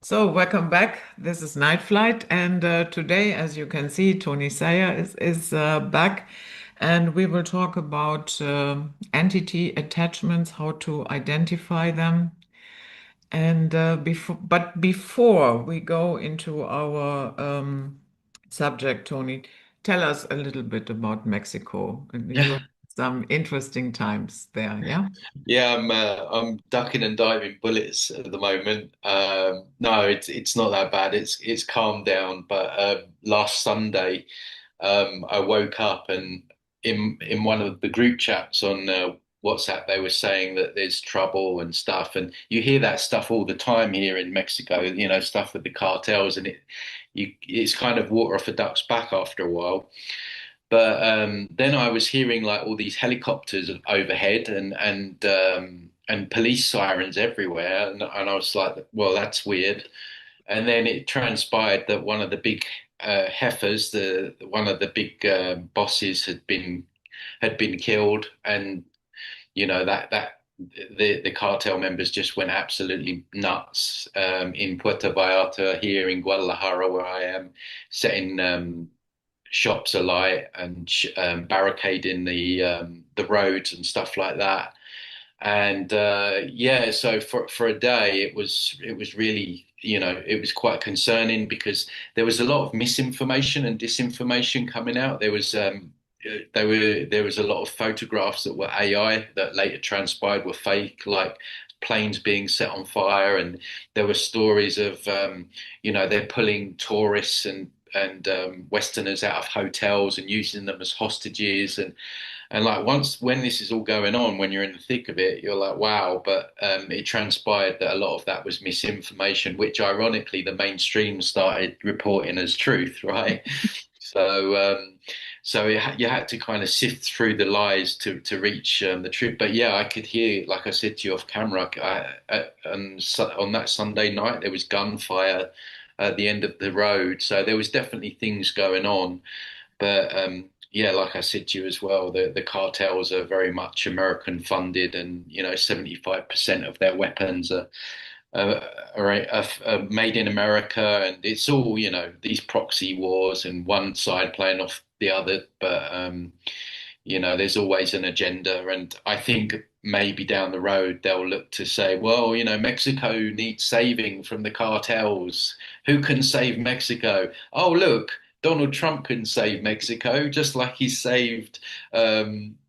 So, welcome back. This is Night Flight, and today, as you can see, Tony Sayer is back, and we will talk about entity attachments, how to identify them, and before we go into our subject, Tony, tell us a little bit about Mexico. You had some interesting times there, yeah? Yeah, I'm ducking and diving bullets at the moment. No, it's not that bad. It's calmed down. But last Sunday, I woke up and in one of the group chats on WhatsApp, they were saying that there's trouble and stuff. And you hear that stuff all the time here in Mexico. Stuff with the cartels, and it's kind of water off a duck's back after a while. But then I was hearing like all these helicopters overhead and police sirens everywhere, and I was like, well, that's weird. And then it transpired that one of the big heifers, the one of the big bosses, had been killed, and that the cartel members just went absolutely nuts in Puerto Vallarta here in Guadalajara, where I am, setting shops alight and barricading the roads and stuff like that. And yeah, so for a day, it was really, it was quite concerning because there was a lot of misinformation and disinformation coming out. There was a lot of photographs that were AI that later transpired were fake, like planes being set on fire, and there were stories of they're pulling tourists and Westerners out of hotels and using them as hostages, and like once when this is all going on, when you're in the thick of it, you're like, wow. But it transpired that a lot of that was misinformation, which ironically the mainstream started reporting as truth, right? So, you had to kind of sift through the lies to reach the truth. But yeah, I could hear, like I said to you off camera, on that Sunday night there was gunfire at the end of the road. So there was definitely things going on. But yeah, like I said to you as well, the cartels are very much American funded, and 75% of their weapons uh, are made in America, and it's all these proxy wars and one side playing off the other. But there's always an agenda, and I think maybe down the road they'll look to say, well, Mexico needs saving from the cartels. Who can save Mexico? Oh, look, Donald Trump can save Mexico, just like he saved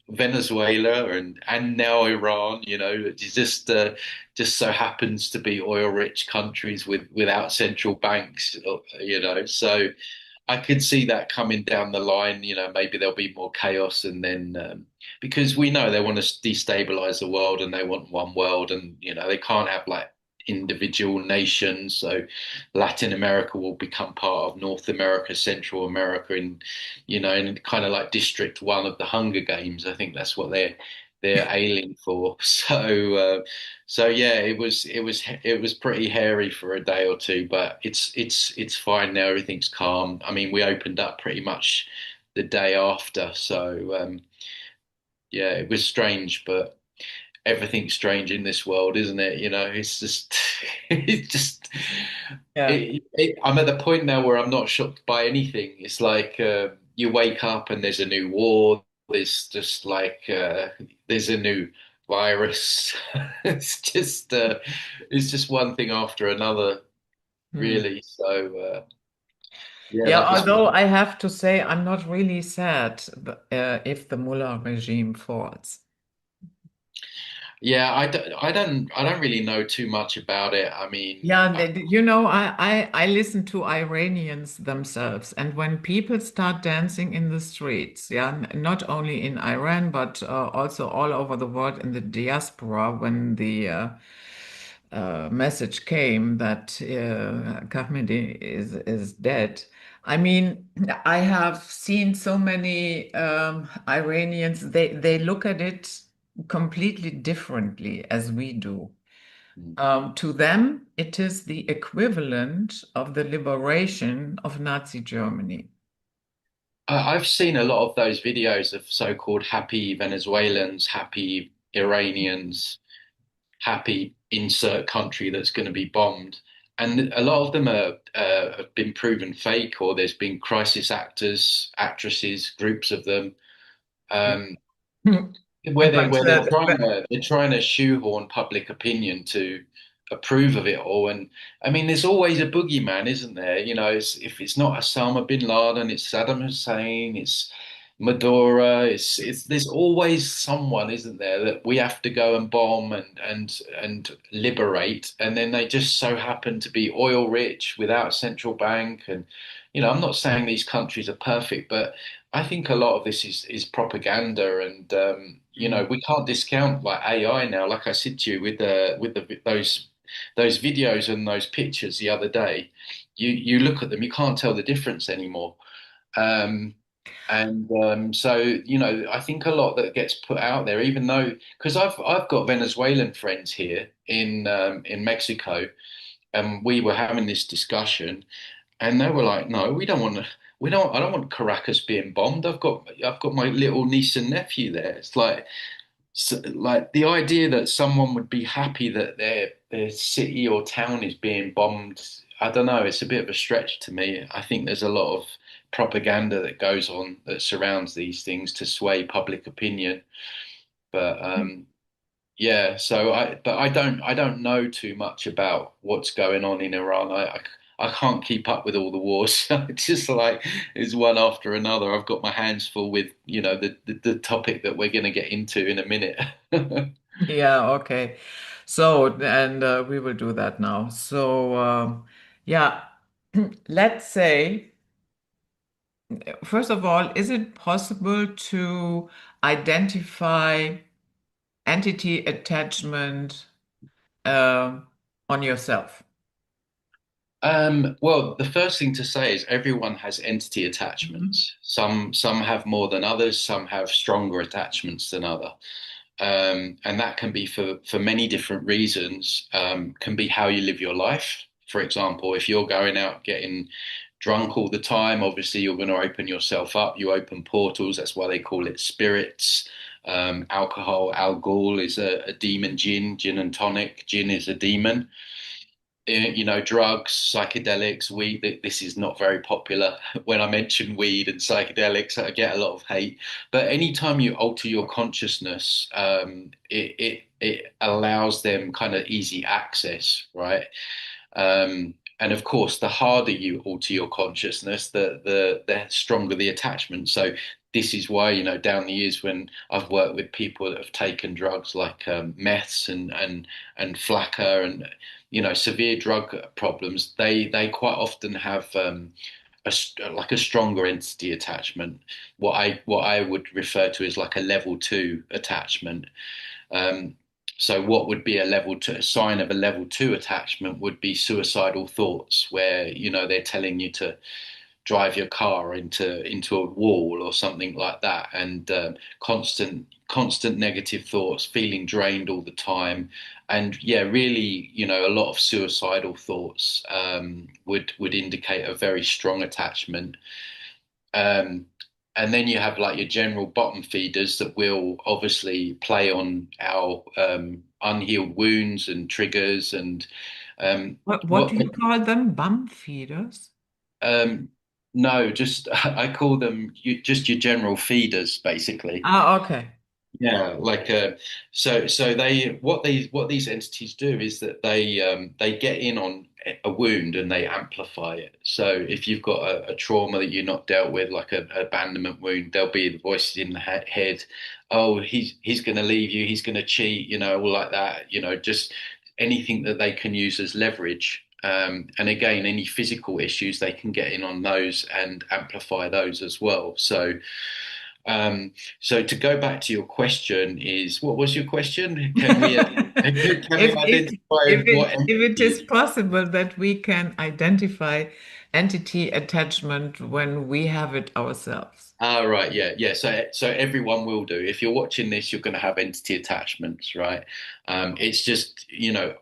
Venezuela and now Iran. It just so happens to be oil-rich countries without central banks. So I could see that coming down the line. Maybe there'll be more chaos, and then because we know they want to destabilize the world and they want one world, and they can't have like individual nations. So Latin America will become part of North America, Central America, and kind of like District One of the Hunger Games. I think that's what they're ailing for. So yeah, it was pretty hairy for a day or two, but it's fine now. Everything's calm. I mean, we opened up pretty much the day after, so yeah, it was strange, but everything's strange in this world, isn't it? It's just it's just Yeah. I'm at the point now where I'm not shocked by anything. It's like you wake up and there's a new war. There's just like there's a new virus. It's just one thing after another, Hmm. really. So yeah, Yeah, that was. although I have to say I'm not really sad if the Mullah regime falls. Yeah, I don't really know too much about it. I mean, Yeah, I listen to Iranians themselves, and when people start dancing in the streets, yeah, not only in Iran but also all over the world in the diaspora, when the message came that Khamenei is dead. I mean, I have seen so many Iranians. They look at it completely differently as we do. To them, it is the equivalent of the liberation of Nazi Germany. I've seen a lot of those videos of so-called happy Venezuelans, happy Iranians, happy insert country that's going to be bombed. and a lot of them have been proven fake, or there's been crisis actors, actresses, groups of them. Um, where But they're trying to shoehorn public opinion to approve of it all. And I mean, there's always a boogeyman, isn't there? If it's not Osama bin Laden, it's Saddam Hussein, it's Maduro, it's there's always someone, isn't there, that we have to go and bomb and liberate, and then they just so happen to be oil rich without a central bank. And I'm not saying these countries are perfect, but I think a lot of this is propaganda, and we can't discount like AI now. Like I said to you with those videos and those pictures the other day, you look at them, you can't tell the difference anymore. Um, so I think a lot that gets put out there, even though because I've got Venezuelan friends here in Mexico, and we were having this discussion. And they were like, "No, we don't want to. We don't. I don't want Caracas being bombed. I've got my little niece and nephew there." It's like the idea that someone would be happy that their city or town is being bombed. I don't know. It's a bit of a stretch to me. I think there's a lot of propaganda that goes on that surrounds these things to sway public opinion. But yeah, but I don't know too much about what's going on in Iran. I can't keep up with all the wars. It's just like it's one after another. I've got my hands full with, the topic that we're going to get into in a minute. yeah, okay. So, and we will do that now. So, yeah, let's say, first of all, is it possible to identify entity attachment uh, on yourself? Well, the first thing to say is everyone has entity Mhm. attachments. Some have more than others, some have stronger attachments than other. And that can be for many different reasons. Can be how you live your life. For example, if you're going out getting drunk all the time, obviously you're going to open yourself up. You open portals. That's why they call it spirits. Alcohol, alcohol is a demon, gin and tonic. Gin is a demon. Drugs, psychedelics, weed. This is not very popular. When I mention weed and psychedelics, I get a lot of hate. But anytime you alter your consciousness, it allows them kind of easy access, right? And of course, the harder you alter your consciousness, the stronger the attachment. So this is why, down the years when I've worked with people that have taken drugs like meths and flakka and severe drug problems, they quite often have like a stronger entity attachment. What I would refer to as like a level two attachment. Um, so what would be a sign of a level two attachment would be suicidal thoughts, where they're telling you to drive your car into a wall or something like that, and constant negative thoughts, feeling drained all the time, and yeah, really, a lot of suicidal thoughts would indicate a very strong attachment. Um, and then you have like your general bottom feeders that will obviously play on our unhealed wounds and triggers and What what do you call them? Bum feeders? um, no, just I call them just your general feeders, basically. Ah, okay. Yeah, like so what these entities do is that they get in on a wound and they amplify it. So if you've got a trauma that you're not dealt with, like a abandonment wound, there'll be the voices in the head. Oh, he's going to leave you. He's going to cheat. All like that. Just anything that they can use as leverage. And again, any physical issues, they can get in on those and amplify those as well. Um, so to go back to your question is, what was your question? Can we If if identify if what it entity is is? possible that we can identify entity attachment when we have it ourselves. Ah, right, yeah, yeah. So everyone will do. If you're watching this, you're going to have entity attachments, right? It's just,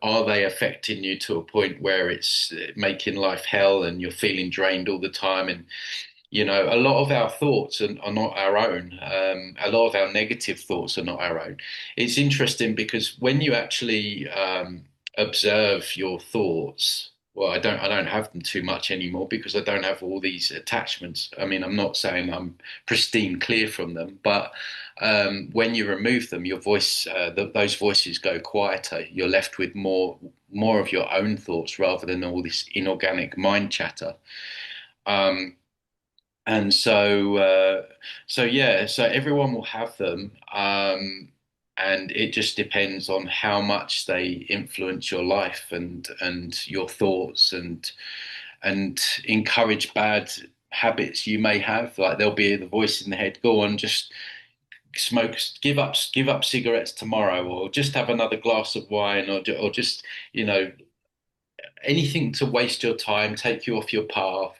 are they affecting you to a point where it's making life hell and you're feeling drained all the time? And a lot of our thoughts are not our own. A lot of our negative thoughts are not our own. It's interesting because when you actually observe your thoughts, well, I don't have them too much anymore because I don't have all these attachments. I mean, I'm not saying I'm pristine clear from them, but when you remove them, your voice, those voices go quieter. You're left with more of your own thoughts rather than all this inorganic mind chatter. Um, and so yeah, so everyone will have them, and it just depends on how much they influence your life and your thoughts and encourage bad habits you may have. Like there'll be the voice in the head, go on, just smoke, give up cigarettes tomorrow, or just have another glass of wine, or just you know anything to waste your time, take you off your path,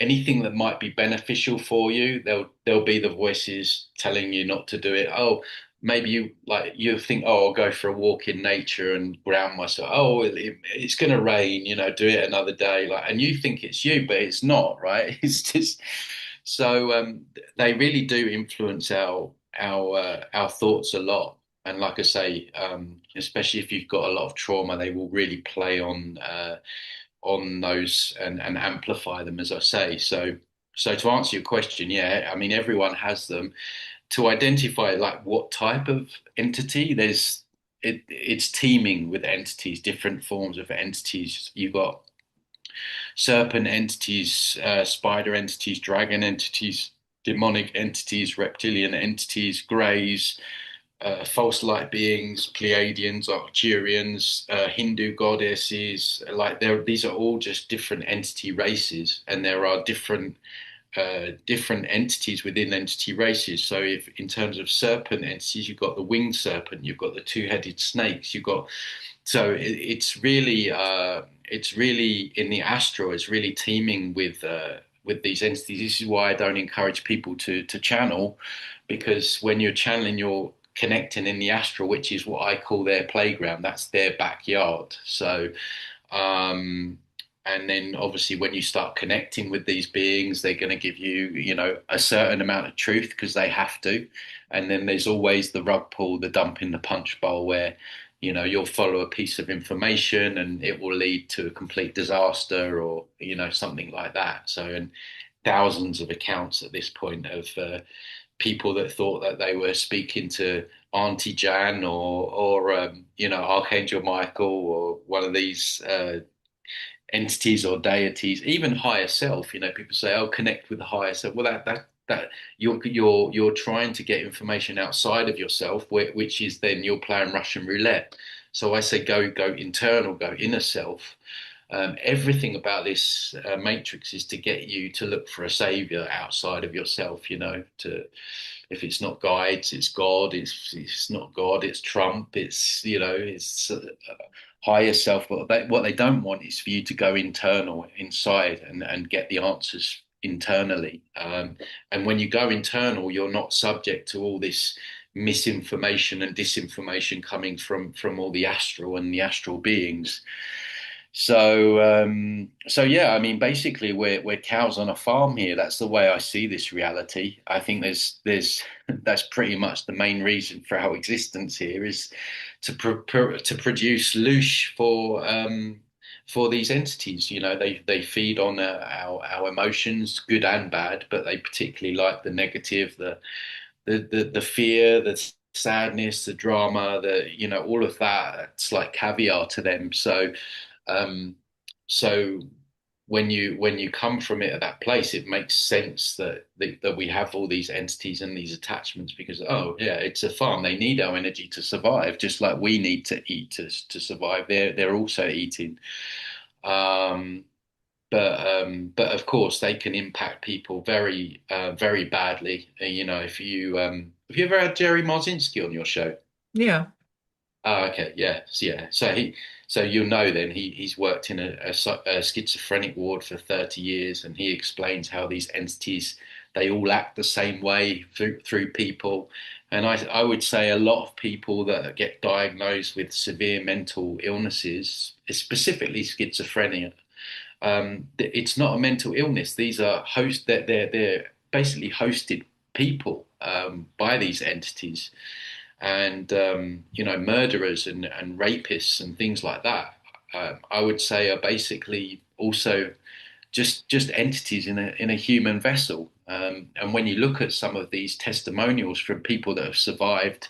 anything that might be beneficial for you, there'll be the voices telling you not to do it. Oh, maybe you think, oh, I'll go for a walk in nature and ground myself. Oh, it's going to rain, do it another day. And you think it's you, but it's not, right? It's just so they really do influence our thoughts a lot. And like I say, especially if you've got a lot of trauma, they will really play on those and amplify them, as I say. So to answer your question, yeah, I mean everyone has them. To identify like what type of entity, it's teeming with entities, different forms of entities. You've got serpent entities, spider entities, dragon entities, demonic entities, reptilian entities, greys, false light beings, Pleiadians, Arcturians, Hindu goddesses. These are all just different entity races, and there are different entities within entity races. So, if in terms of serpent entities, you've got the winged serpent, you've got the two-headed snakes, you've got it's really in the astral. It's really teeming with these entities. This is why I don't encourage people to channel, because when you're channeling, you're connecting in the astral, which is what I call their playground. That's their backyard. So, um, and then obviously when you start connecting with these beings, they're going to give you, a certain amount of truth because they have to. And then there's always the rug pull, the dump in the punch bowl where, you'll follow a piece of information and it will lead to a complete disaster or, something like that. So, and thousands of accounts at this point of people that thought that they were speaking to Auntie Jan or Archangel Michael or one of these entities or deities, even higher self. People say, "Oh, connect with the higher self." Well, that you're trying to get information outside of yourself, which is then you're playing Russian roulette. So I say, go internal, go inner self. Everything about this matrix is to get you to look for a savior outside of yourself. To if it's not guides, it's God. It's not God, it's Trump. It's higher self. What they don't want is for you to go internal, inside, and get the answers internally. And when you go internal, you're not subject to all this misinformation and disinformation coming from all the astral and the astral beings. So yeah, I mean, basically, we're cows on a farm here. That's the way I see this reality. I think there's that's pretty much the main reason for our existence here is to produce loosh for these entities. They feed on our emotions, good and bad, but they particularly like the negative, the fear, the sadness, the drama, all of that. It's like caviar to them. Um, so when you come from it at that place, it makes sense that we have all these entities and these attachments because oh yeah, it's a farm. They need our energy to survive, just like we need to eat to survive. They're also eating. Um, but of course they can impact people very very badly. Have you ever had Jerry Marzinski on your show? Yeah. Oh, okay, yeah, yeah. So you'll know then he's worked in a schizophrenic ward for 30 years, and he explains how these entities they all act the same way through people, and I would say a lot of people that get diagnosed with severe mental illnesses, specifically schizophrenia, it's not a mental illness. These are they're basically hosted people by these entities and murderers and rapists and things like that. I would say are basically also just entities in a human vessel. And when you look at some of these testimonials from people that have survived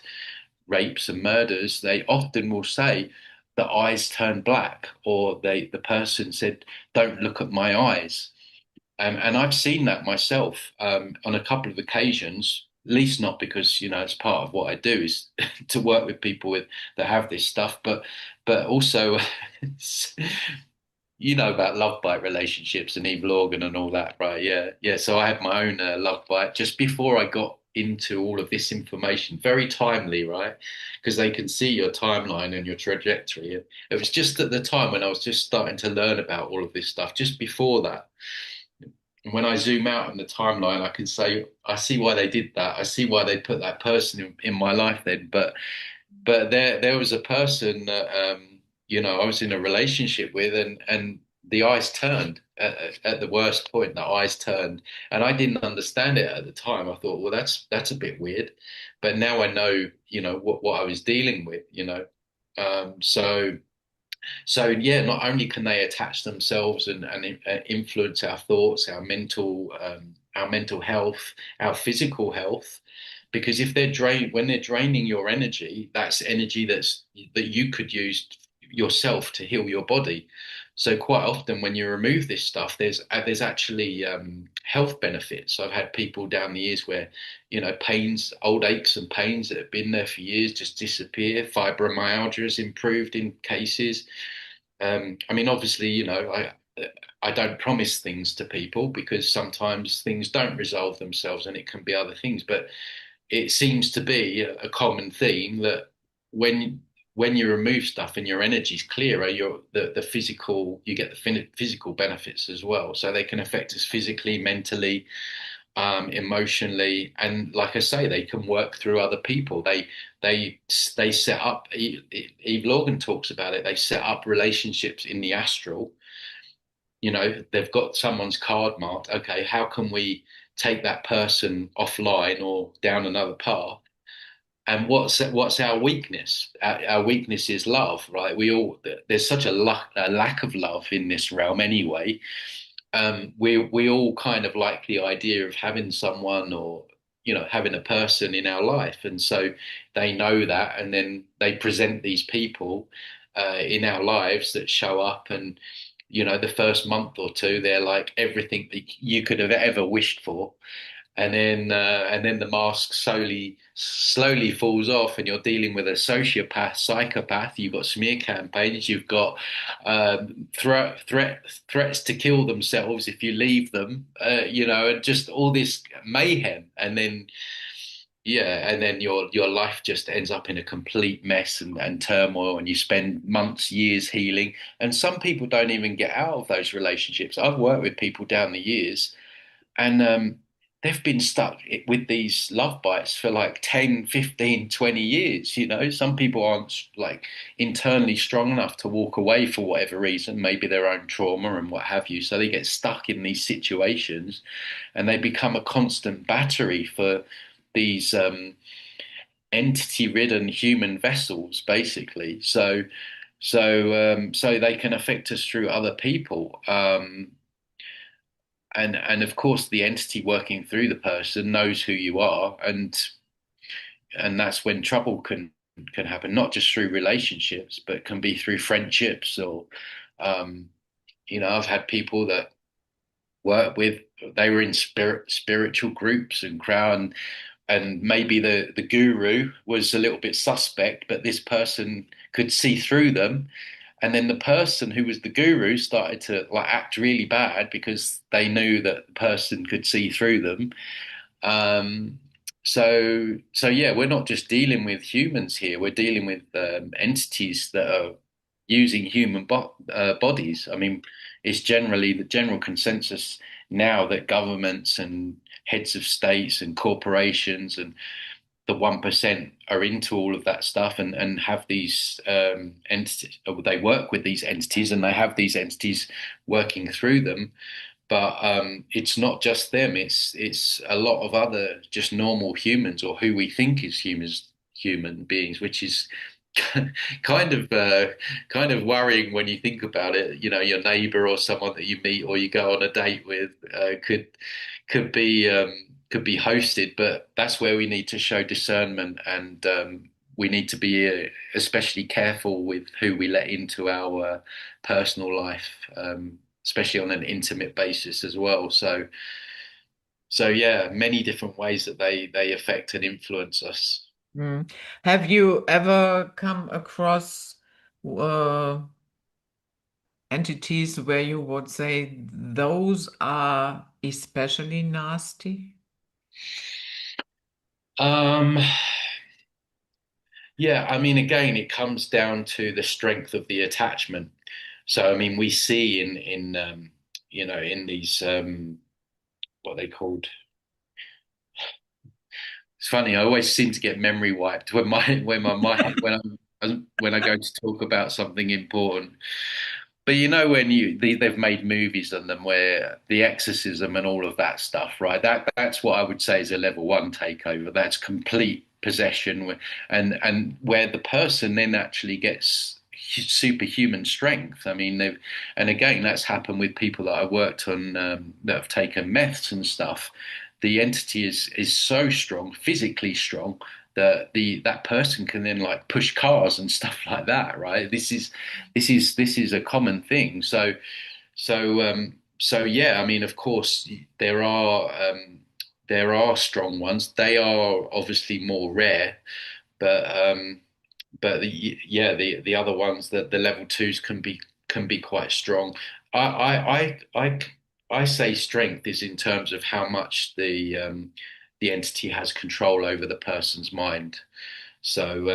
rapes and murders, they often will say the eyes turned black, or the person said, "Don't look at my eyes." And I've seen that myself on a couple of occasions. At least not because it's part of what I do is to work with people with that have this stuff, but also you know about love bite relationships and evil organ and all that, right? Yeah, yeah. So I had my own love bite just before I got into all of this information. Very timely, right? Because they can see your timeline and your trajectory. It was just at the time when I was just starting to learn about all of this stuff. Just before that, and when I zoom out on the timeline, I can say I see why they did that. I see why they put that person in my life then. But there was a person that I was in a relationship with, and the eyes turned at the worst point. The eyes turned, and I didn't understand it at the time. I thought, well, that's a bit weird, but now I know, what I was dealing with. So. So yeah, not only can they attach themselves and influence our thoughts, our mental health, our physical health, because if when they're draining your energy, that's energy that you could use yourself to heal your body. So quite often when you remove this stuff, there's actually health benefits. I've had people down the years where, pains, old aches and pains that have been there for years just disappear. Fibromyalgia has improved in cases. I mean, obviously, I don't promise things to people because sometimes things don't resolve themselves and it can be other things. But it seems to be a common theme that when when you remove stuff and your energy's clearer, the physical you get the physical benefits as well. So they can affect us physically, mentally, emotionally, and like I say, they can work through other people. They set up. Eve Logan talks about it. They set up relationships in the astral. They've got someone's card marked. Okay, how can we take that person offline or down another path? And what's our weakness? Our weakness is love, right? There's such a lack of love in this realm anyway. We all kind of like the idea of having someone or having a person in our life, and so they know that, and then they present these people in our lives that show up, and the first month or two they're like everything that you could have ever wished for, and then the mask slowly falls off, and you're dealing with a sociopath, psychopath. You've got smear campaigns. You've got threats to kill themselves if you leave them. And just all this mayhem, and then your life just ends up in a complete mess and turmoil, and you spend months, years healing. And some people don't even get out of those relationships. I've worked with people down the years, and they've been stuck with these love bites for like 10, 15, 20 years. Some people aren't like internally strong enough to walk away for whatever reason, maybe their own trauma and what have you. So they get stuck in these situations, and they become a constant battery for these entity-ridden human vessels, basically. So they can affect us through other people. And of course the entity working through the person knows who you are, and that's when trouble can happen, not just through relationships but can be through friendships, or um I've had people that work with, they were in spiritual groups and crowd, and maybe the guru was a little bit suspect, but this person could see through them. And then the person who was the guru started to like act really bad because they knew that the person could see through them. Um, so yeah, we're not just dealing with humans here. We're dealing with entities that are using human bodies. I mean, it's generally the general consensus now that governments and heads of states and corporations and the 1% are into all of that stuff, and have these entities. They work with these entities, and they have these entities working through them. But it's not just them. It's a lot of other just normal humans, or who we think is human beings, which is kind of kind of worrying when you think about it. You know, your neighbor or someone that you meet or you go on a date with could could be hosted, but that's where we need to show discernment and we need to be especially careful with who we let into our personal life, especially on an intimate basis as well. So yeah, many different ways that they affect and influence us. Mm. Have you ever come across uh, entities where you would say those are especially nasty? Um, Yeah, I mean, again, it comes down to the strength of the attachment. So, I mean, we see you know, in these what are they called? It's funny. I always seem to get memory wiped when my mind when I go to talk about something important. But you know, when they've made movies on them where the exorcism and all of that stuff, right? That's what I would say is a level one takeover. That's complete possession, and where the person then actually gets superhuman strength. I mean, and again, that's happened with people that I worked on that have taken meths and stuff. The entity is so strong, physically strong, that that person can then like push cars and stuff like that, right? This is a common thing. So yeah, I mean, of course, there are strong ones. They are obviously more rare, but yeah, the other ones, the level twos can be quite strong. I I say strength is in terms of how much the entity has control over the person's mind. So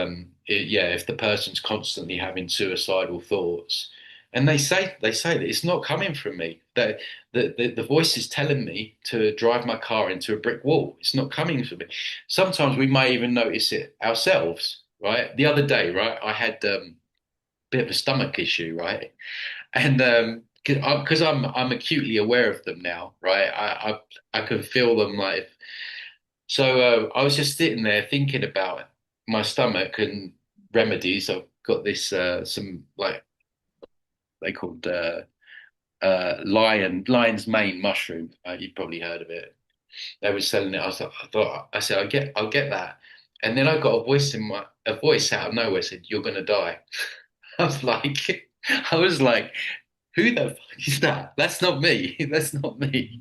yeah, if the person's constantly having suicidal thoughts, and they say that it's not coming from me, that the voice is telling me to drive my car into a brick wall. It's not coming from me. Sometimes we may even notice it ourselves, right? The other day, right, I had a bit of a stomach issue, right, and because I'm acutely aware of them now, right? I can feel them like so I was just sitting there thinking about my stomach and remedies. I've got this some like they called lion's mane mushroom. You've probably heard of it. They were selling it. I thought I said I'll get that. And then I got a voice out of nowhere said, "You're gonna die." I was like, I was like, who the fuck is that? That's not me. That's not me.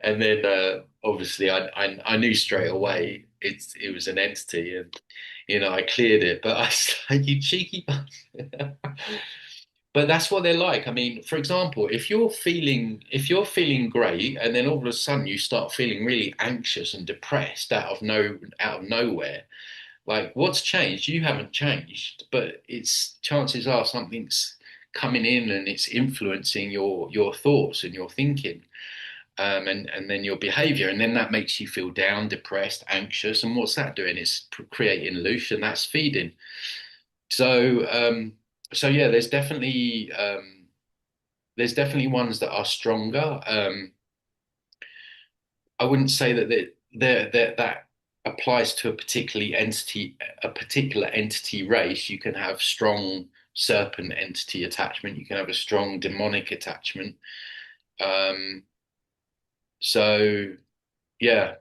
And then obviously I knew straight away it was an entity, and you know I cleared it. But I was like, you cheeky bastard. But that's what they're like. I mean, for example, if you're feeling great, and then all of a sudden you start feeling really anxious and depressed out of nowhere, like what's changed? You haven't changed, but it's chances are something's coming in and it's influencing your thoughts and your thinking and then your behavior, and then that makes you feel down, depressed, anxious, and what's that doing? It's creating illusion. That's feeding. So, so yeah, there's definitely ones that are stronger. I wouldn't say that that applies to a particular entity race. You can have strong serpent entity attachment. You can have a strong demonic attachment. Um, so yeah.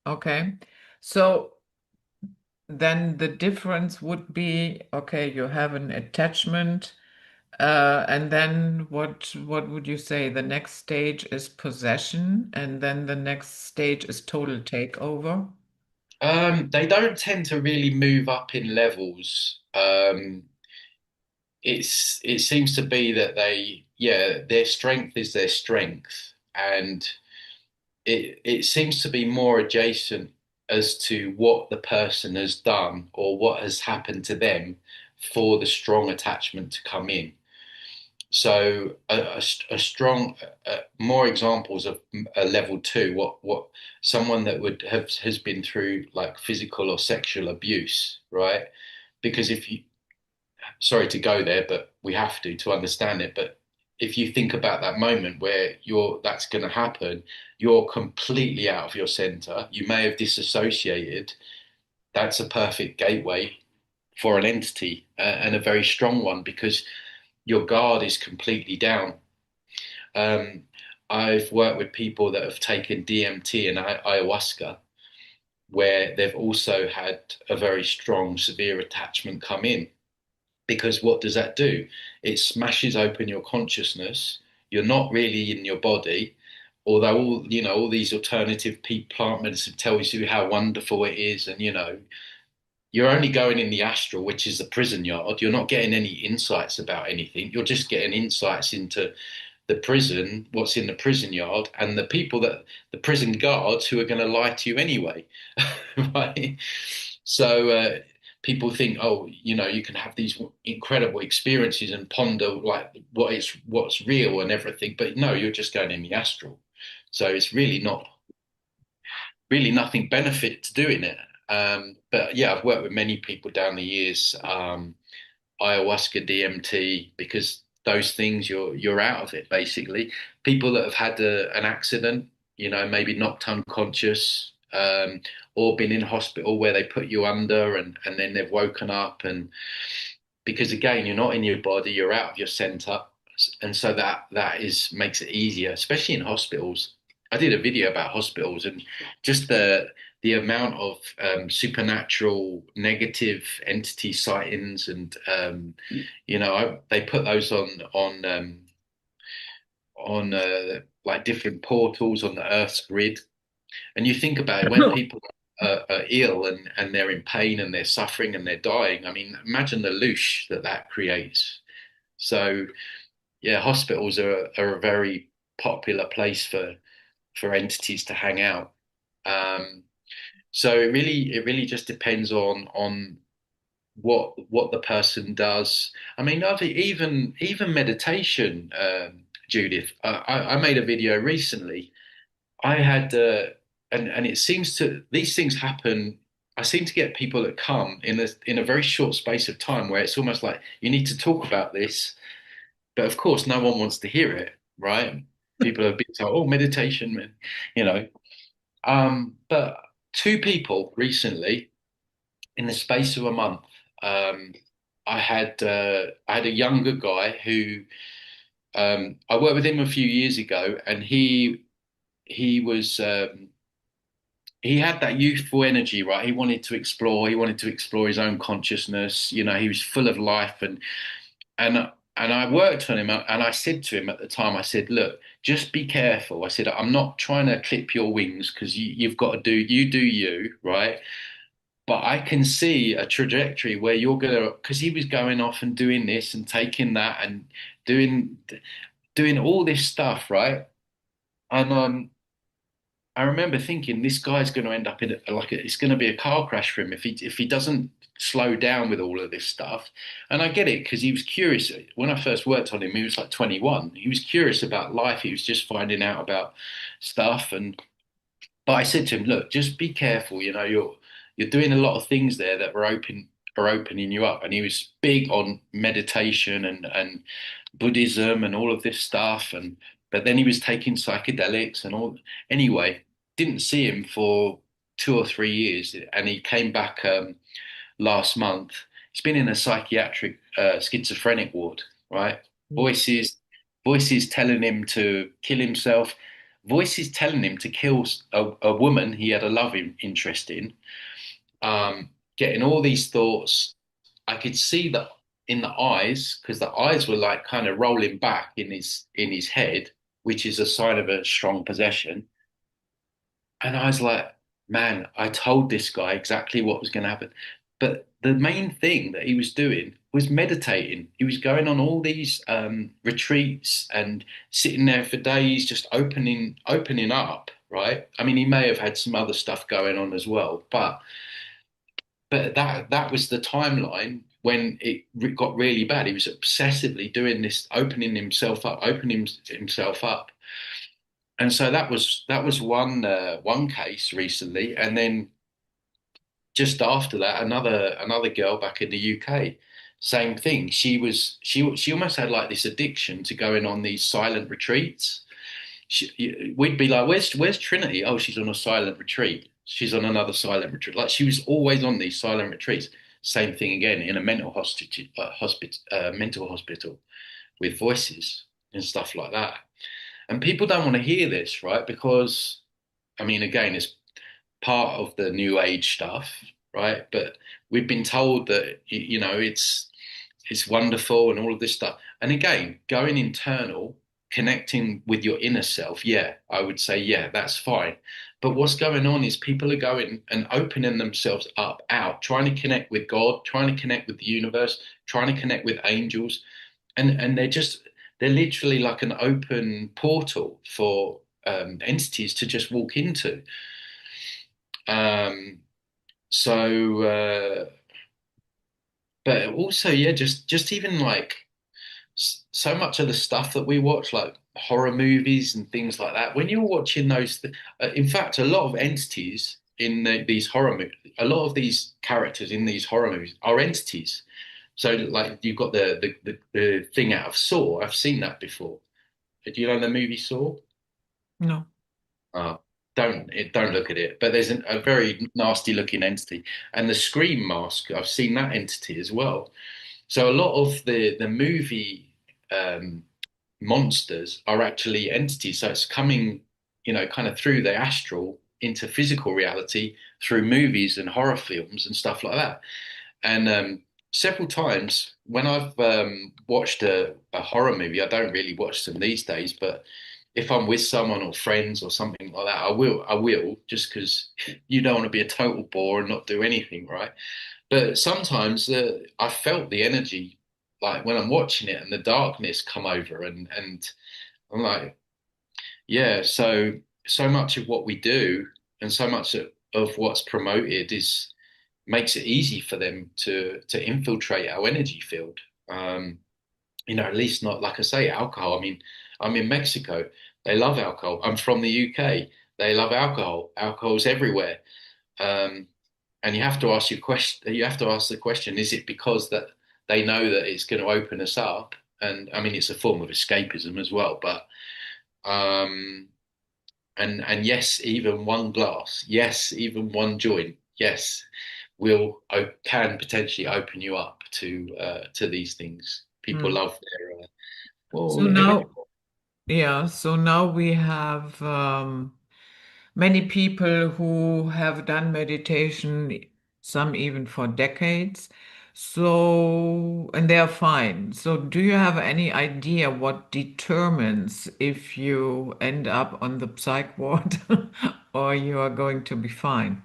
Okay. So then the difference would be, okay, you have an attachment, and then what would you say? The next stage is possession, and then the next stage is total takeover. They don't tend to really move up in levels. It seems to be that yeah, their strength is their strength, and it seems to be more adjacent as to what the person has done or what has happened to them for the strong attachment to come in. So a strong more examples of a level two, what someone that would have has been through like physical or sexual abuse, right? Because if you sorry to go there, but we have to understand it. But if you think about that moment where that's going to happen, you're completely out of your center. You may have disassociated. that's a perfect gateway for an entity, and a very strong one, because your guard is completely down. Um, I've worked with people that have taken DMT and ayahuasca, where they've also had a very strong, severe attachment come in. Because what does that do? It smashes open your consciousness. You're not really in your body, although all these alternative plant medicine tells you how wonderful it is, and you're only going in the astral, which is the prison yard. You're not getting any insights about anything. You're just getting insights into the prison, what's in the prison yard, and the prison guards who are going to lie to you anyway, right? So people think, oh, you can have these incredible experiences and ponder like what's real and everything, but no, you're just going in the astral. So it's really nothing benefit to doing it. But yeah, I've worked with many people down the years. Ayahuasca, DMT, because those things you're out of it basically. People that have had an accident, maybe knocked unconscious, or been in hospital where they put you under and then they've woken up, and because again you're not in your body, you're out of your center, and so that is makes it easier, especially in hospitals. I did a video about hospitals and just the amount of supernatural negative entity sightings, and they put those on like different portals on the Earth's grid. And you think about it, when people are ill and they're in pain and they're suffering and they're dying. I mean, imagine the loosh that creates. So yeah, hospitals are a very popular place for entities to hang out. Um, so it really just depends on what the person does. I mean, even meditation, Judith. I made a video recently. I had and it seems to these things happen. I seem to get people that come in a very short space of time where it's almost like you need to talk about this, but of course no one wants to hear it, right? People have been told, oh, meditation, man, you know. But two people recently, in the space of a month, um, I had a younger guy who I worked with him a few years ago, and he was he had that youthful energy, right? He wanted to explore. He wanted to explore his own consciousness. He was full of life, and and I worked on him, and I said to him at the time, I said, look, just be careful. I said, I'm not trying to clip your wings because you've got to do you, right? But I can see a trajectory where you're gonna, because he was going off and doing this and taking that and doing doing all this stuff, right? And I remember thinking this guy's going to end up in it's going to be a car crash for him if he doesn't slow down with all of this stuff. And I get it because he was curious. When I first worked on him, he was like 21. He was curious about life. He was just finding out about stuff. But I said to him, look, just be careful. You're doing a lot of things there that are opening you up. And he was big on meditation and Buddhism and all of this stuff. But then he was taking psychedelics and all. Anyway, didn't see him for 2 or 3 years, and he came back last month. He's been in a psychiatric schizophrenic ward, right? Voices, voices telling him to kill himself, voices telling him to kill a woman he had a interest in. Getting all these thoughts. I could see that in the eyes, because the eyes were like kind of rolling back in his head, which is a sign of a strong possession. And I was like, man, I told this guy exactly what was going to happen. But the main thing that he was doing was meditating. He was going on all these retreats and sitting there for days, just opening up, right? I mean, he may have had some other stuff going on as well, but that was the timeline when it got really bad. He was obsessively doing this, opening himself up. And so that was one case recently, and then just after that, another girl back in the UK, same thing. She almost had like this addiction to going on these silent retreats. We'd be like, "Where's Trinity?" Oh, she's on a silent retreat. She's on another silent retreat. Like she was always on these silent retreats. Same thing again in a mental hospital with voices and stuff like that. And people don't want to hear this, right? Because I mean, again, it's part of the new age stuff, right? But we've been told that it's wonderful and all of this stuff. And again, going internal, connecting with your inner self, yeah, I would say, yeah, that's fine. But what's going on is people are going and opening themselves up, out, trying to connect with God, trying to connect with the universe, trying to connect with angels, and they're literally like an open portal for entities to just walk into. Um, so, but also, yeah, just even like so much of the stuff that we watch, like horror movies and things like that. When you're watching in fact, a lot of entities in these horror movies, a lot of these characters in these horror movies are entities. So, like, you've got the thing out of Saw. I've seen that before. Do you know the movie Saw? No. Uh, don't look at it. But there's a very nasty looking entity, and the Scream mask. I've seen that entity as well. So a lot of the movie um, monsters are actually entities. So it's coming, kind of through the astral into physical reality through movies and horror films and stuff like that. And several times when I've watched a horror movie, I don't really watch them these days, but if I'm with someone or friends or something like that, I will, just because you don't want to be a total bore and not do anything, right? But sometimes I felt the energy, like when I'm watching it and the darkness come over, and I'm like, yeah. So much of what we do and so much of what's promoted is makes it easy for them to infiltrate our energy field. At least not like I say, alcohol. I mean, I'm in Mexico. They love alcohol. I'm from the UK. They love alcohol. Alcohol's everywhere. Um, and you have to ask your question. You have to ask the question: is it because that they know that it's going to open us up? And I mean, it's a form of escapism as well. But um, and yes, even one glass, yes, even one joint, yes, can potentially open you up to these things. People Hmm. love their So well, everything. now, yeah, so now we have many people who have done meditation, some even for decades. So, and they're fine. So, do you have any idea what determines if you end up on the psych ward or you are going to be fine?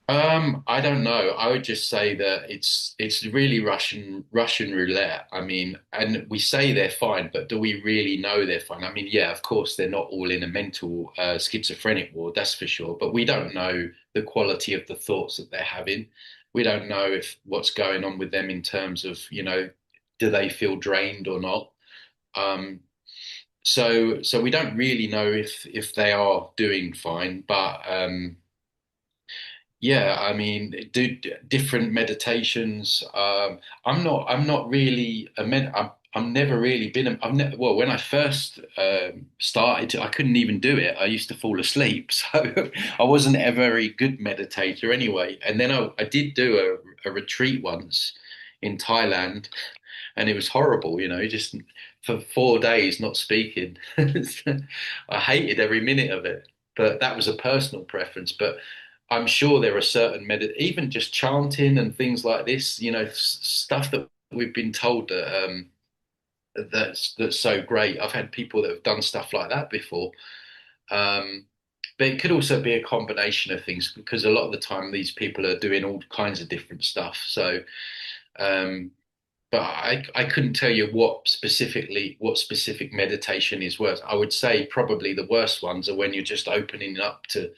I don't know. I would just say that it's really Russian roulette. I mean, and we say they're fine, but do we really know they're fine? I mean, yeah, of course they're not all in a mental schizophrenic ward, that's for sure. But we don't know the quality of the thoughts that they're having. We don't know if what's going on with them in terms of, do they feel drained or not? Um, so we don't really know if they are doing fine, but yeah, I mean, do different meditations. I'm not really a med. I'm never really been. I've never. Well, when I first started, I couldn't even do it. I used to fall asleep, so I wasn't a very good meditator anyway. And then I did do a retreat once in Thailand, and it was horrible. Just for 4 days not speaking. I hated every minute of it. But that was a personal preference. But I'm sure there are certain even just chanting and things like this, stuff that we've been told that that's so great. I've had people that have done stuff like that before. Um, but it could also be a combination of things because a lot of the time these people are doing all kinds of different stuff. So, um, but I couldn't tell you what specific meditation is worse. I would say probably the worst ones are when you're just opening up to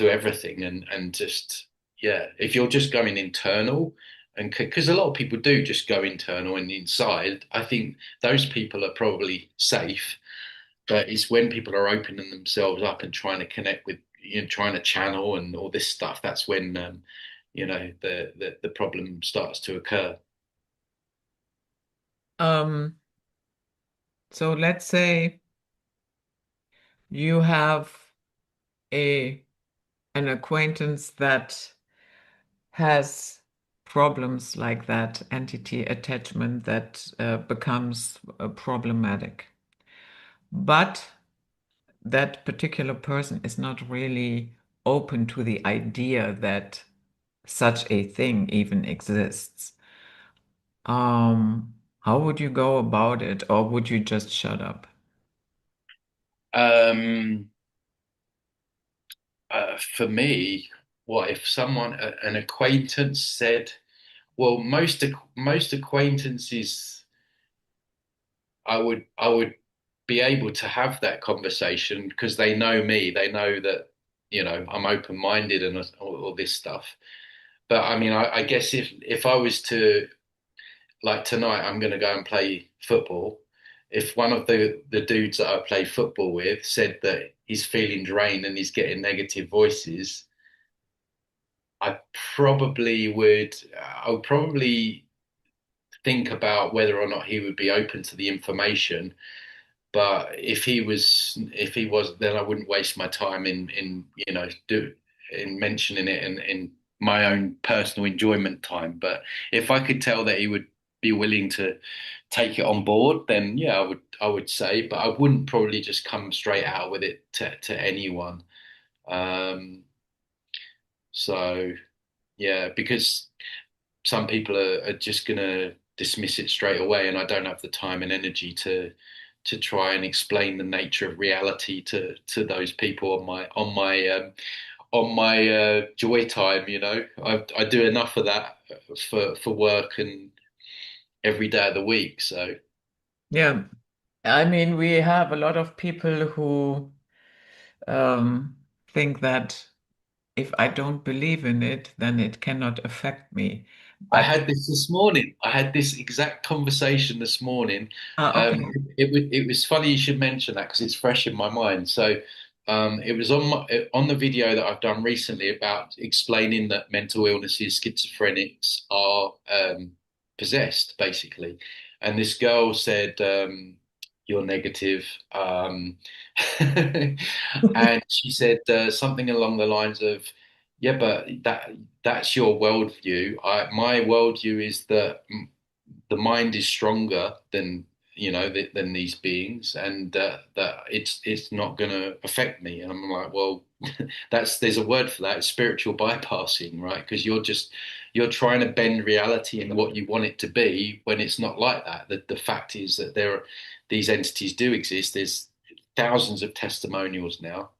everything and just yeah, if you're just going internal, and because a lot of people do just go internal and inside, I think those people are probably safe. But it's when people are opening themselves up and trying to connect with, trying to channel and all this stuff, that's when the problem starts to occur. Um, so let's say you have a an acquaintance that has problems like that, entity attachment that becomes problematic. But that particular person is not really open to the idea that such a thing even exists. How would you go about it, or would you just shut up? Um, for me, what if someone, an acquaintance said, well, most acquaintances, I would be able to have that conversation because they know me. They know that, I'm open-minded and all this stuff. But I mean, I guess if I was to, like tonight, I'm going to go and play football. If one of the dudes that I play football with said that he's feeling drained and he's getting negative voices, I I would probably think about whether or not he would be open to the information. But if he was, then I wouldn't waste my time in mentioning it in my own personal enjoyment time. But if I could tell that he would be willing to take it on board, then yeah, I would say, but I wouldn't probably just come straight out with it to anyone. Um, so yeah, because some people are just gonna dismiss it straight away, and I don't have the time and energy to try and explain the nature of reality to those people on my joy time. I do enough of that for work and every day of the week. So Yeah, I mean, we have a lot of people who um, think that if I don't believe in it, then it cannot affect me. I But had this morning. I had this exact conversation this morning. okay. It was funny you should mention that because it's fresh in my mind. So it was on the video that I've done recently about explaining that mental illnesses, schizophrenics are possessed, basically. And this girl said, "You're negative," and she said something along the lines of, "Yeah, but that's your worldview. My worldview is that the mind is stronger than than these beings, and that it's not going to affect me." And I'm like, well, there's a word for that. It's spiritual bypassing, right? Because you're trying to bend reality into what you want it to be when it's not like that. The fact is that these entities do exist. There's thousands of testimonials now.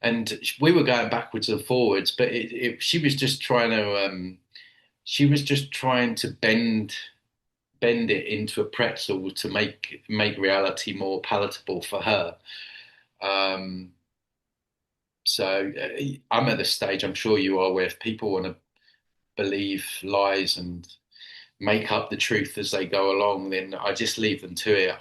And we were going backwards and forwards, but she was just trying to bend it into a pretzel to make reality more palatable for her. Um, so I'm at the stage, I'm sure you are, where if people want to believe lies and make up the truth as they go along, then I just leave them to it.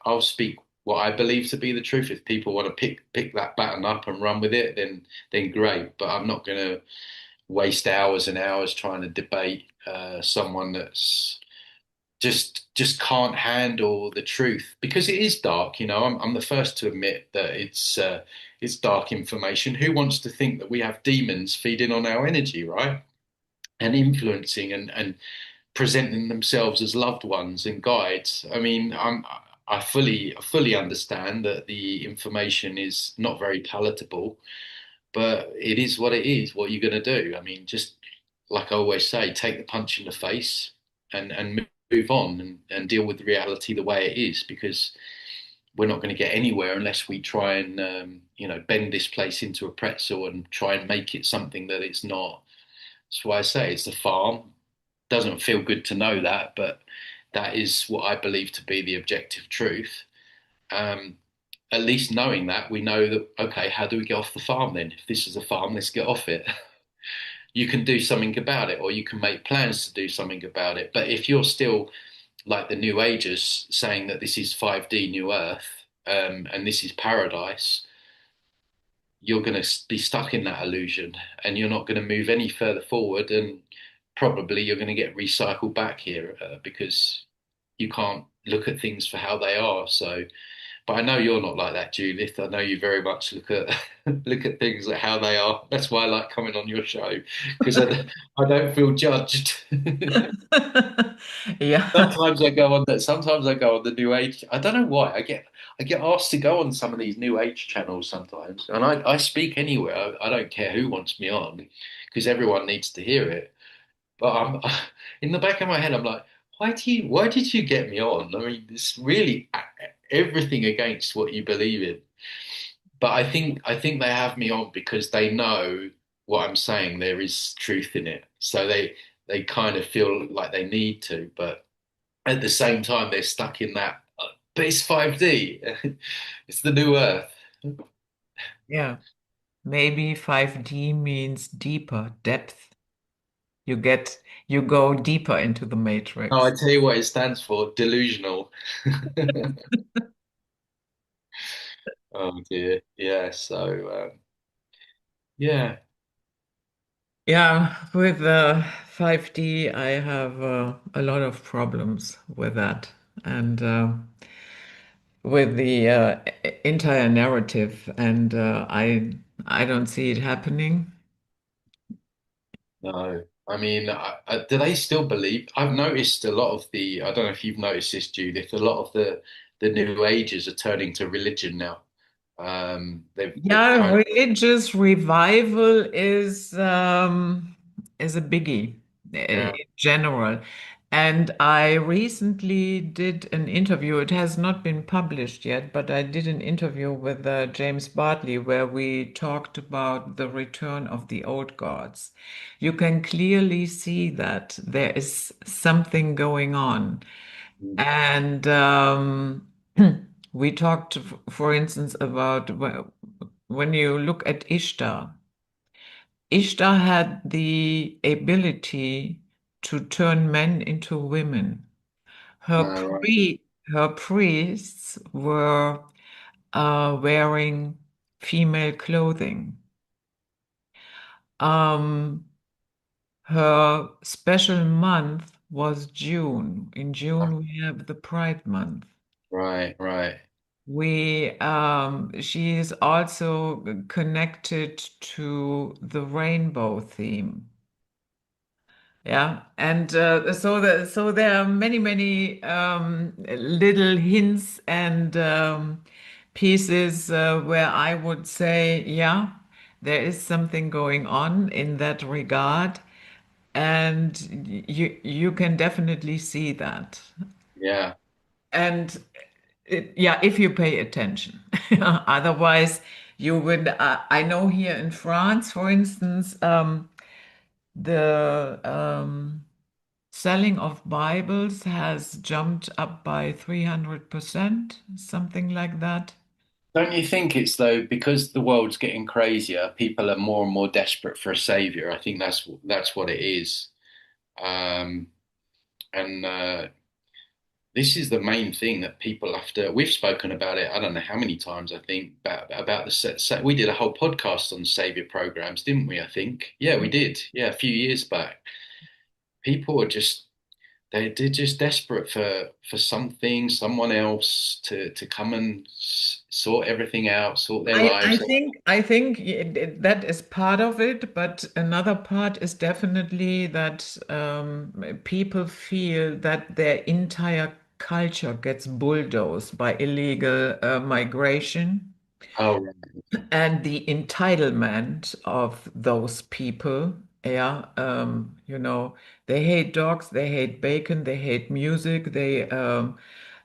I'll speak what I believe to be the truth. If people want to pick that baton up and run with it, then great. But I'm not going to waste hours and hours trying to debate someone that's just can't handle the truth because it is dark. I'm the first to admit that it's dark information. Who wants to think that we have demons feeding on our energy, right? And influencing and presenting themselves as loved ones and guides. I mean, I fully understand that the information is not very palatable, but it is what it is. What are you going to do? I mean, just like I always say, take the punch in the face and move on and deal with reality the way it is, because we're not going to get anywhere unless we try and bend this place into a pretzel and try and make it something that it's not. That's why I say it's a farm. Doesn't feel good to know that, but that is what I believe to be the objective truth. Um, at least knowing that, we know that, okay, how do we get off the farm then? If this is a farm, let's get off it. You can do something about it, or you can make plans to do something about it. But if you're still like the New Agers saying that this is 5D New Earth, and this is paradise, you're going to be stuck in that illusion and you're not going to move any further forward. And probably you're going to get recycled back here because you can't look at things for how they are. So But I know you're not like that, Judith. I know you very much look at look at things at how they are. That's why I like coming on your show because I don't feel judged. Yeah. Sometimes I go on the New Age. I don't know why. I get asked to go on some of these New Age channels sometimes, and I speak anywhere. I don't care who wants me on because everyone needs to hear it. But I'm in the back of my head, I'm like, why did you get me on? I mean, it's really everything against what you believe in. But I think they have me on because they know what I'm saying. There is truth in it, so they kind of feel like they need to, but at the same time, they're stuck in that. But it's 5D. It's the new Earth. Yeah. Maybe 5D means deeper, depth. You get, you go deeper into the Oh, I matrix. tell you what it stands for, delusional. Oh dear. Yeah. So yeah. Yeah, with 5D, I have a lot of problems with that. And with the entire narrative, and I don't see it happening. No. I mean, do they still believe? I've noticed a lot of the. I don't know if you've noticed this, Judith. A lot of the New Ages are turning to religion now. They've Yeah, kind of religious revival is a biggie in yeah. general. And I recently did an interview. It has not been published yet, but I did an interview with James Bartley where we talked about the return of the old gods. You can clearly see that there is something going on. And we talked, for instance, about when you look at Ishtar. Ishtar had the ability to turn men into women. Her Right, her priests were wearing female clothing. Um, Her special month was June. In June, we have the Pride Month. right. She is also connected to the rainbow theme. Yeah, and so there are many little hints and pieces where I would say, yeah, there is something going on in that regard, and you can definitely see that. Yeah. And yeah, if you pay attention. Otherwise, you would. I know here in France, for instance, the selling of Bibles has jumped up by 300%, something like that. Don't you think it's though because the world's getting crazier, people are more and more desperate for a savior. I think that's what it is. Um, and this is the main thing that people have to. We've spoken about it. I don't know how many times. I think about the we did a whole podcast on savior programs, didn't we? I think. Yeah, we did. Yeah, a few years back. People are just they're just desperate for something, someone else to come and sort everything out, sort their lives out. I think that is part of it, but another part is definitely that people feel that their entire culture gets bulldozed by illegal migration. Oh, right. And the entitlement of those people, yeah, they hate dogs, they hate bacon, they hate music, they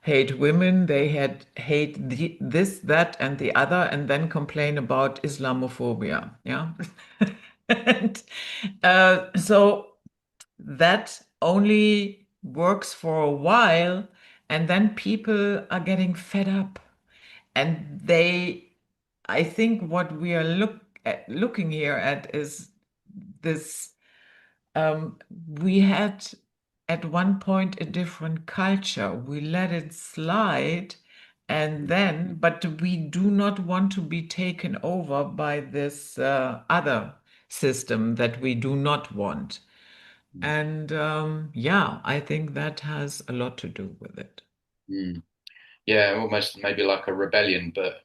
hate women, they hate this, that, and the other, and then complain about Islamophobia, yeah. And so that only works for a while, and then people are getting fed up and I think what we are looking here at is this. Um, we had at one point a different culture. We let it slide, and then, but we do not want to be taken over by this other system that we do not want. And yeah, I think that has a lot to do with it. Mm. Yeah, almost maybe like a rebellion, but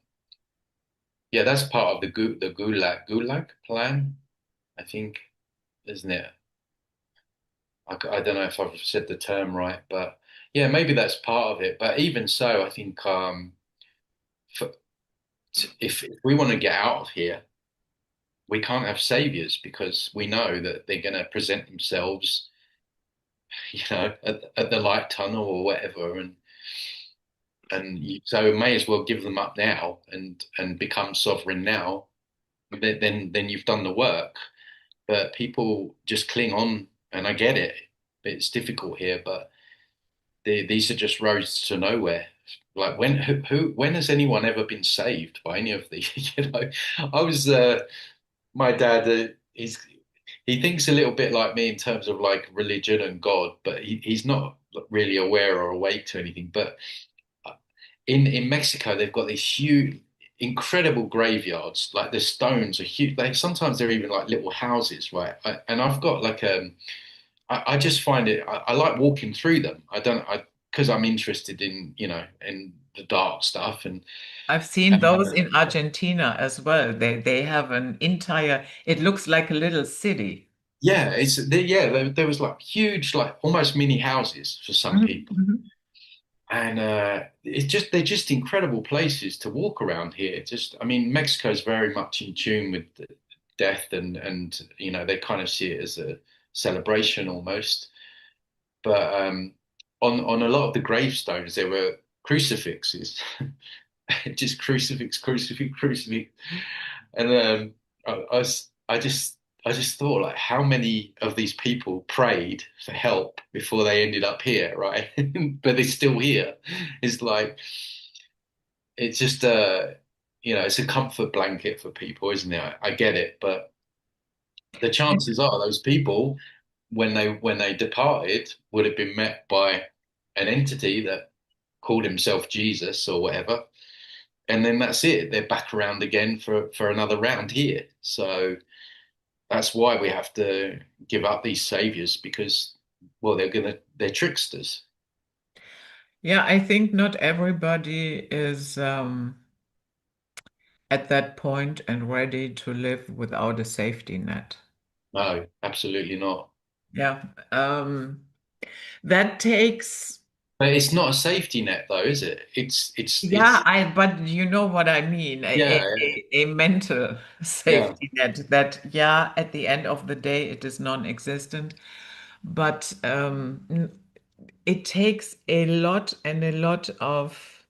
yeah, that's part of the Gulag plan, I think, isn't it? I don't know if I've said the term right, but yeah, maybe that's part of it. But even so, I think for, if we want to get out of here, we can't have saviors because we know that they're going to present themselves, at the light tunnel or whatever, so we may as well give them up now and become sovereign now. Then you've done the work. But people just cling on, and I get it. It's difficult here, but these are just roads to nowhere. Like when has anyone ever been saved by any of these? I was my dad. He thinks a little bit like me in terms of like religion and God, but he's not really aware or awake to anything. But in Mexico, they've got these huge, incredible graveyards. Like the stones are huge. Like sometimes they're even like little houses, right? And I've got like I just find I like walking through them. Because I'm interested in in the dark stuff I've seen and those in Argentina as well. They have an entire, it looks like a little city. yeah, there was like huge, like almost mini houses for some Mhm, people. mhm. And they're just incredible places to walk around here. Just, I mean, Mexico's very much in tune with death and they kind of see it as a celebration almost. But on a lot of the gravestones there were crucifixes, just crucifix, crucifix, crucifix, and I just thought like how many of these people prayed for help before they ended up here, right? But they're still here. It's like it's just it's a comfort blanket for people, isn't it? I get it, but the chances are those people when they departed would have been met by an entity that called himself Jesus or whatever, and then that's it. They're back around again for another round here. So that's why we have to give up these saviors because, well, they're tricksters. Yeah, I think not everybody is at that point and ready to live without a safety net. No, absolutely not. Yeah, that takes, But it's not a safety net, though, is it? yeah, but you know what I mean, Yeah, a mental yeah, safety net that, yeah, at the end of the day, it is non-existent, but it takes a lot and a lot of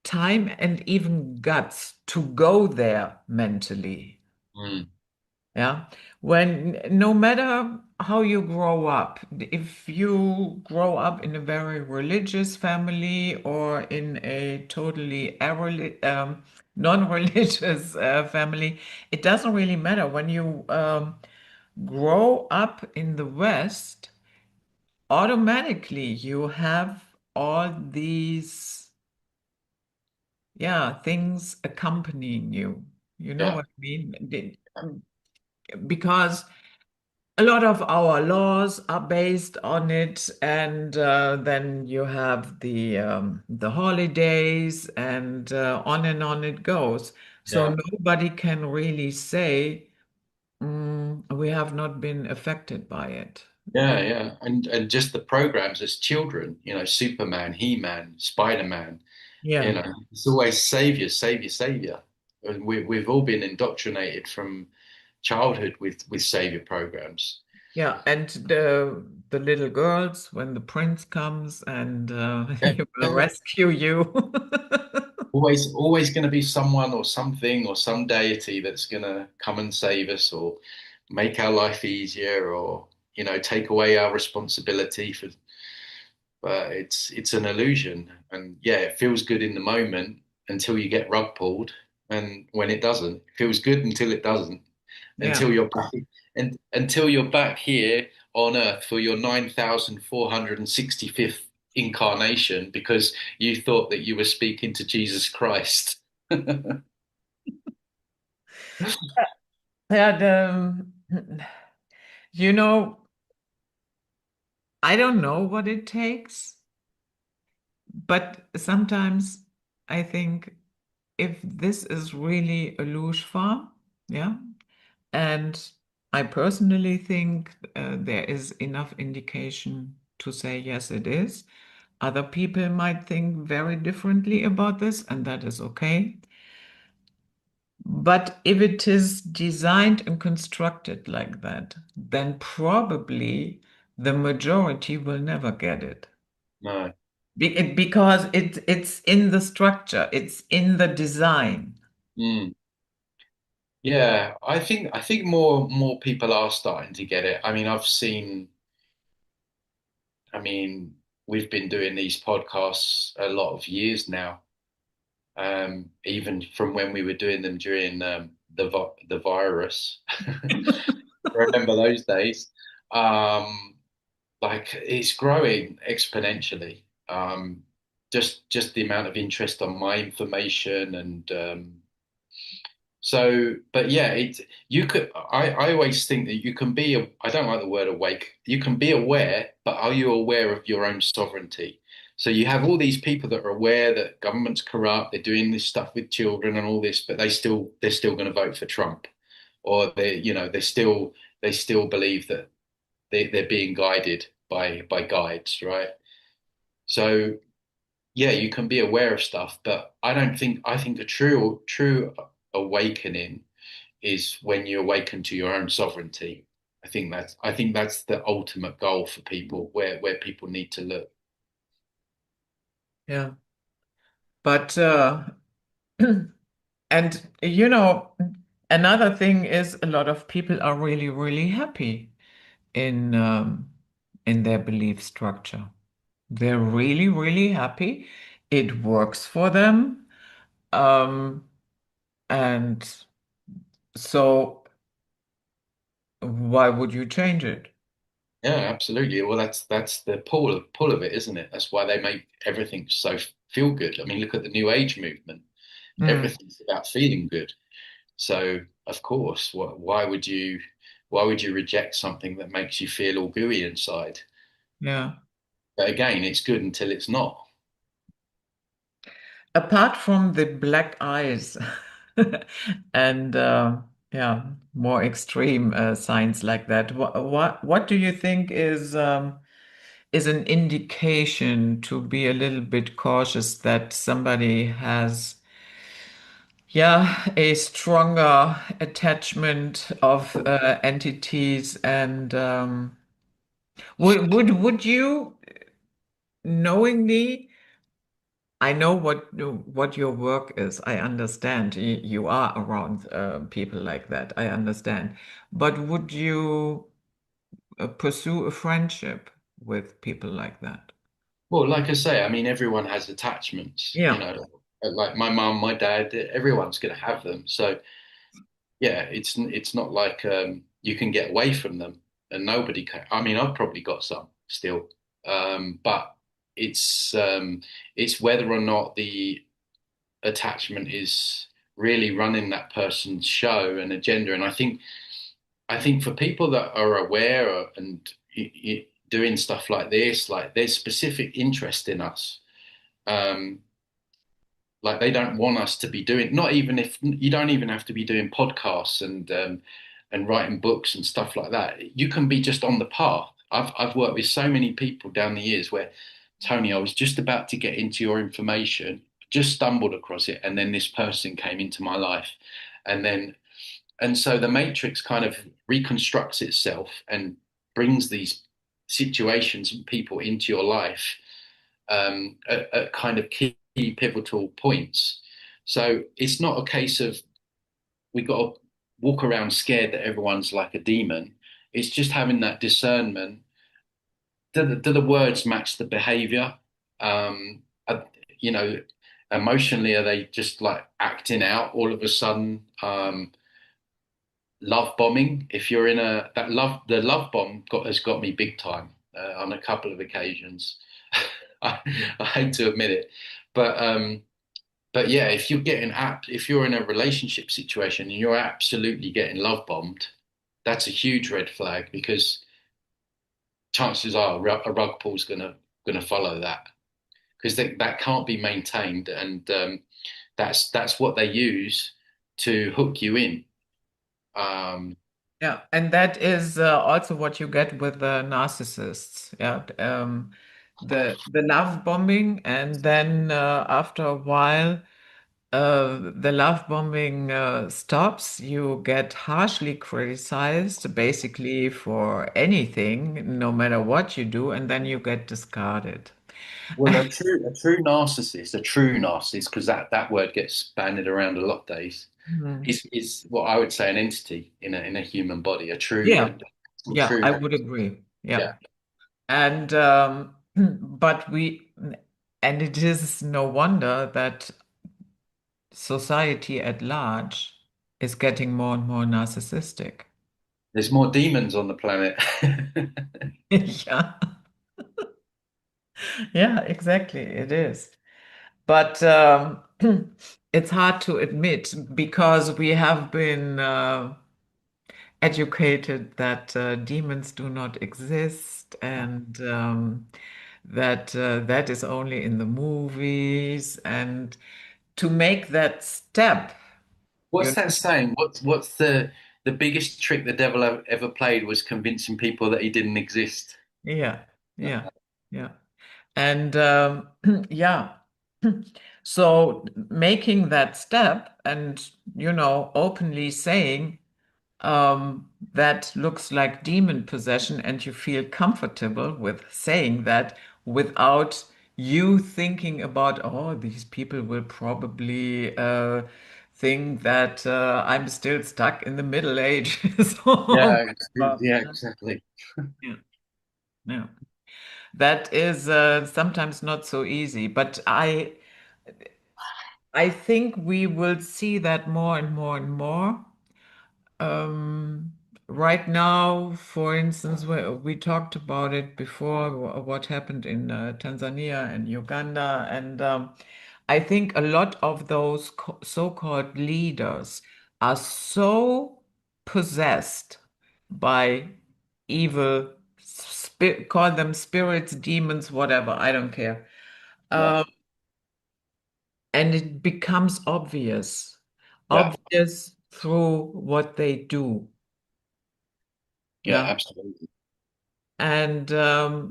time and even guts to go there mentally. mm, Yeah. When no matter how you grow up, if you grow up in a very religious family or in a totally non-religious family, it doesn't really matter. When you grow up in the West, automatically you have all these, yeah, things accompanying you. You know yeah, what I mean? Because a lot of our laws are based on it, and then you have the holidays, and on it goes. So yeah. nobody can really say we have not been affected by it. Yeah, yeah, and just the programs as children, Superman, He-Man, Spider-Man, Yeah, it's always savior, savior, savior, and we've all been indoctrinated from childhood with savior programs. yeah, and the little girls when the prince comes and Yeah, he will yeah. rescue you. Always going to be someone or something or some deity that's going to come and save us or make our life easier or take away our responsibility for. But it's an illusion, and yeah, it feels good in the moment until you get rug pulled, and when it doesn't, it feels good until it doesn't, Yeah. until you're back and until you're back here on Earth for your 9,465th incarnation because you thought that you were speaking to Jesus Christ. Yeah, you know, I don't know what it takes, but sometimes I think if this is really a luge farm, yeah, and I personally think there is enough indication to say yes, it is. Other people might think very differently about this, and that is okay. But if it is designed and constructed like that, then probably the majority will never get it. No. Because it's in the structure, it's in the design. Mm. Yeah, I think more people are starting to get it. I mean, I mean, we've been doing these podcasts a lot of years now. Even from when we were doing them during the virus. Remember those days? Um, like it's growing exponentially. Just the amount of interest on my information and so, but yeah, you could. I always think that you can be. I don't like the word awake. You can be aware, but are you aware of your own sovereignty? So you have all these people that are aware that government's corrupt. They're doing this stuff with children and all this, but they're still going to vote for Trump, or they still believe that they're being guided by guides, right? So yeah, you can be aware of stuff, but I think a true awakening is when you awaken to your own sovereignty. I think that's the ultimate goal for people where people need to look. Yeah. But and another thing is a lot of people are really, really happy in um, in their belief structure. They're really, really happy. It works for them. Um, and so why would you change it? Yeah, absolutely. Well, that's the pull of it, isn't it? That's why they make everything so feel good. I mean, look at the New Age movement. Mm, Everything's about feeling good. So, of course, why would you reject something that makes you feel all gooey inside? yeah. But again, it's good until it's not. Apart from the black eyes and yeah, more extreme signs like that, what do you think is an indication to be a little bit cautious that somebody has, yeah, a stronger attachment of entities and would you knowingly, I know what your work is. I understand you are around people like that. I understand. But would you pursue a friendship with people like that? Well, like I say, I mean, everyone has attachments, Yeah. like my mum, my dad, everyone's going to have them. So yeah, it's not like you can get away from them, and nobody can. I mean, I've probably got some still, but it's um, it's whether or not the attachment is really running that person's show and agenda. And I think for people that are aware and doing stuff like this, like there's specific interest in us. Um, like they don't want us to be doing, not even if you don't even have to be doing podcasts and writing books and stuff like that. You can be just on the path. I've worked with so many people down the years where, Tony, I was just about to get into your information, just stumbled across it, and then this person came into my life. And then and so the matrix kind of reconstructs itself and brings these situations and people into your life at kind of key pivotal points. So it's not a case of we got to walk around scared that everyone's like a demon. It's just having that discernment. Do the words match the behavior? Uh, you know, emotionally, are they just like acting out all of a sudden? Love bombing. If you're in a that love the love bomb has got me big time on a couple of occasions. I, I hate to admit it, but yeah, if you're in a relationship situation and you're absolutely getting love bombed, that's a huge red flag because chances are a rug pull's gonna follow that. because that can't be maintained, and that's what they use to hook you in. Um, Yeah, and that is also what you get with the narcissists. Yeah, the love bombing, and then after a while, the love bombing stops. You get harshly criticized, basically for anything, no matter what you do, and then you get discarded. well, a true narcissist, because that word gets bandied around a lot days, Mhm. is what I would say an entity in a human body, Yeah, a yeah, true, I would agree. yeah. Yeah. And but and it is no wonder that society at large is getting more and more narcissistic. There's more demons on the planet. Yeah, yeah, exactly. It is. But it's hard to admit because we have been educated that demons do not exist and that that is only in the movies. And to make that step, What's you that saying? What's the biggest trick the devil ever played was convincing people that he didn't exist. yeah, yeah, yeah. And yeah, so making that step and, openly saying, that looks like demon possession, and you feel comfortable with saying that without you thinking about, oh, these people will probably think that I'm still stuck in the Middle Ages. Yeah, Well, yeah, exactly. yeah, yeah. That is sometimes not so easy, but I think we will see that more and more and more. Um, right now, for instance, we talked about it before, what happened in Tanzania and Uganda, and I think a lot of those so-called leaders are so possessed by evil, call them spirits, demons, whatever, I don't care. Yeah, Um, and it becomes yeah, obvious through what they do. yeah, Yeah. absolutely. And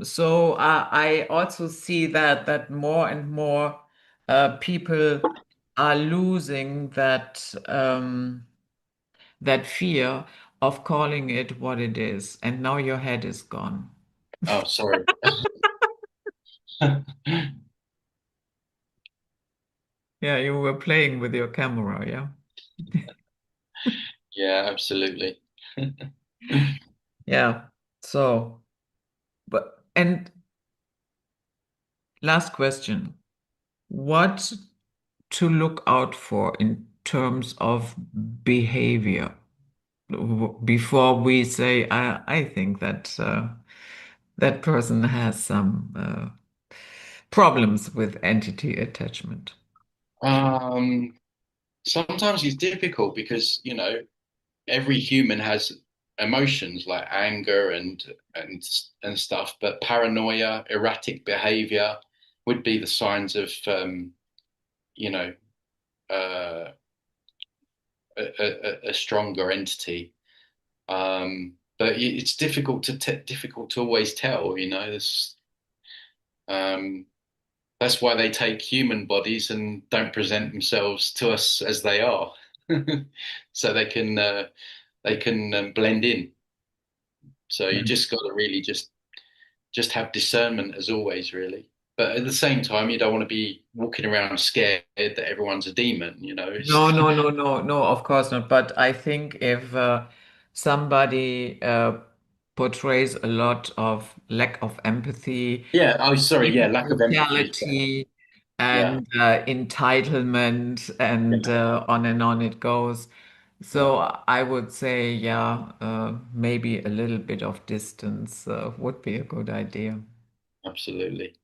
so I also see that more and more people are losing that fear of calling it what it is. And now your head is gone. Oh, sorry. Yeah, you were playing with your camera, yeah. Yeah, absolutely. Yeah. So, but and last question. What to look out for in terms of behavior before we say, I think that that person has some problems with entity attachment. Um, Sometimes it's difficult because, every human has emotions like anger and stuff, but paranoia, erratic behavior would be the signs of you know, uh, a stronger entity. But it's difficult to always tell. Um, that's why they take human bodies and don't present themselves to us as they are, so they can blend in. So Yeah. you just got to really just have discernment as always, really. But at the same time, you don't want to be walking around scared that everyone's a demon. No, no, no, no, no, of course not. But I think if somebody portrays a lot of lack of empathy, Yeah. Oh, sorry. Yeah, extreme lack of empathy. Yeah. brutality, Yeah. and entitlement, and Yeah. on and on it goes. Yeah. So I would say, yeah, maybe a little bit of distance would be a good idea. Absolutely.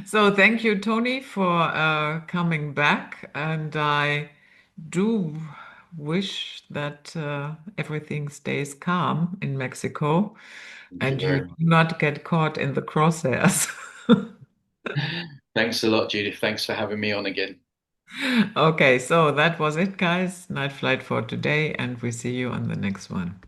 So thank you, Tony, for coming back, and I do wish that everything stays calm in Mexico Thank you and you very do much. not get caught in the crosshairs. Thanks a lot, Judith. Thanks for having me on again. Okay, so that was it, guys. Night flight for today, and we see you on the next one.